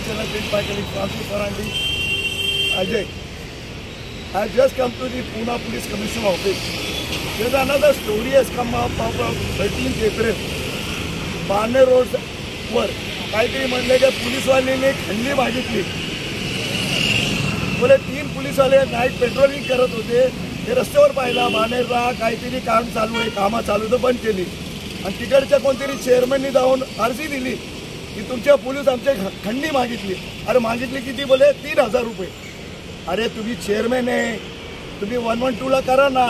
Channel, my colleague Francis Farandi, Ajay. I have just come to the Pune Police Commission office. There is another story has come up of 13th April. Barne Road वर काहीतरी म्हणले की पोलीसवाल्यांनी खंडी मागितली. बोले 3 पोलीसवाले night patrolling करत होते. ते रस्त्यावर पाहिला बाणेरला काहीतरी काम चालू आहे, कामं चालू तर बंद केली. आणि तिकडच्या कोणतरी चेअरमननी जाऊन अर्जी दिली की तुमच्या पोलीस आमचे खंडी मागितली. अरे मागितली किती? बोले 3000 रुपये. अरे तुम्ही चेअरमॅन आहे, तुम्ही 112ला करा ना.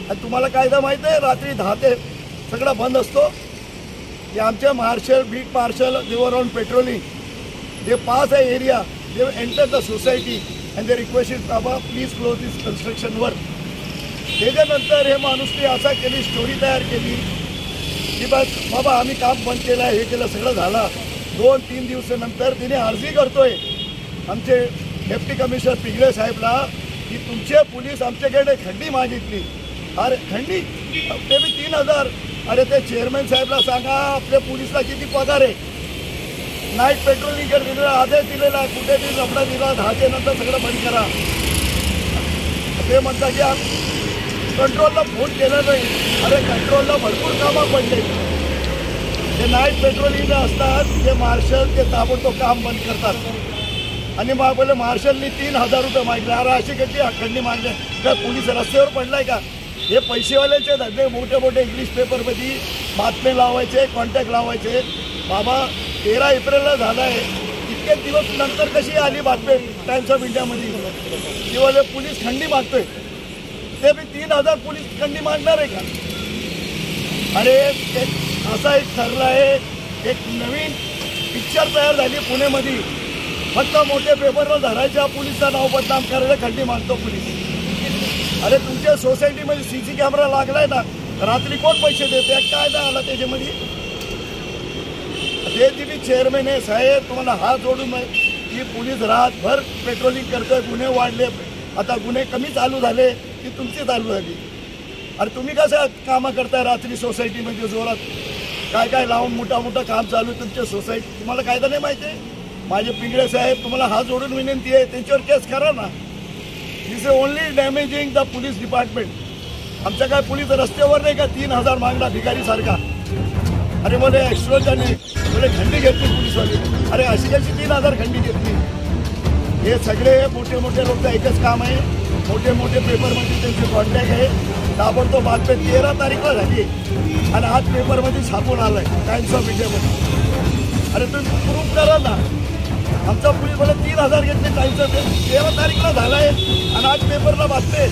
आणि तुम्हाला कायदा माहिती आहे रात्री 10 ते सगळं बंद असतो. की आमचे marshal bit marshal they were on patrolling. They pass a area, they enter the society and they requested बाबा please close this construction work. त्याच्यानंतर हे माणूसने असा केली, स्टोरी तयार केली की बस बाबा आम्ही काम बंद केलं, हे केलं, सगळं झालं. 2-3 दिवसानंतर तिने अर्जी करतोय आमचे डेप्टी कमिशनर पिंगळे साहेबला की तुमचे पोलीस आमच्याकडे खंडी मागितली. अरे खंडी ते बी 3000. अरे ते चेअरमॅन साहेबला सांगा आपल्या पोलीसला किती पगार आहे. नाईट पेट्रोलिंग दिलेला, आदेश दिलेला, कुठे बी लफडा दिला, 10च्या नंतर सगळं बंद करा. ते म्हणतात की कंट्रोलला फोन केला नाही. अरे कंट्रोलला भरपूर कामं पडले. ते नाईट पेट्रोलिंग असतात ते मार्शल ते ताबडतोब काम बंद करतात. आणि मग बोले मार्शलनी 3000 रुपये मागले. अरे अशी कशी खंडी मागले का? पोलीस रस्त्यावर पडलाय का? हे पैसेवाल्याचे धंदे. मोठे मोठे इंग्लिश पेपरमध्ये बातमे लावायचे, कॉन्टॅक्ट लावायचे. बाबा 13 एप्रिलला झाला आहे, इतके दिवस नंतर कशी आली बातमी टाइम्स ऑफ इंडियामध्ये की बोले पोलीस खंडी मागतोय. ते बी 3000 पोलीस खंडी मागणार आहे का? अरे असा एक ठरला आहे, एक नवीन पिक्चर तयार झाली पुण्यामध्ये. फक्त मोठे पेपरवर धरायच्या, पोलिसचं नाव बदनाम करायला खंडी मागतो पोलीस. अरे तुमच्या सोसायटीमध्ये CC कॅमेरा लागलाय ना, रात्री कोण पैसे देते? काय नाही आला त्याच्यामध्ये? ते जी बी चेअरमॅन आहे साहेब, तुम्हाला हात जोडून की पोलीस रातभर पेट्रोलिंग करतोय. गुन्हे वाढले, आता गुन्हे कमी चालू झाले की तुमची चालू झाली. अरे तुम्ही कसं कामं करताय रात्री सोसायटीमध्ये जोरात? काय काय लावून मोठा काम चालू आहे तुमच्या सोसायटी. तुम्हाला कायदा नाही माहिती आहे? माझे पिंगळे साहेब तुम्हाला हात जोडून विनंती आहे, त्यांच्यावर केस करा ना. This is only damaging the police department. आमच्या काय पोलीस रस्त्यावर नाही का 3000 मागला भिकारीसारखा? अरे बोले एक्स्ट्रोजन बोले खंडी घेतली पोलीसवाली. अरे अशी कशी 3000 खंडी घेतली? हे सगळे मोठे मोठे लोक एकच काम आहे. मोठे मोठे पेपरमध्ये त्यांचे कॉन्टॅक्ट आहे. ताबडतोब बातमी 13 तारीखला झाली आणि आज पेपरमध्ये छापून आलाय टाइम्स ऑफ इंडियामध्ये. अरे तुम्ही प्रूफ करा ना. आमचा पोलीस बोले 3000 घेतले, टाइम्स ऑफ 13 तारीखला झालाय आणि आज पेपरला वाचते.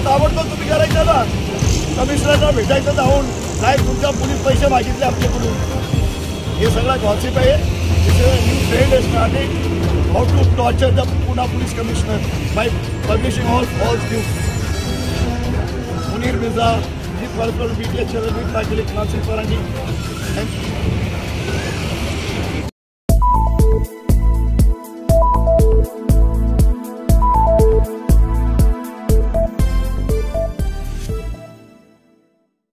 ताबडतोब तुम्ही करायचं ना. कमिशनरला भेटायचं जाऊन, साहेब तुमच्या पोलीस पैसे मागितले आमच्याकडून. हे सगळं गॉसिप आहे. New trend is starting how to torture the Pune Police Commissioner by publishing all false news. Munir Mirza, Chief Corporal BTS Channel, my colleague Francis Farandi, and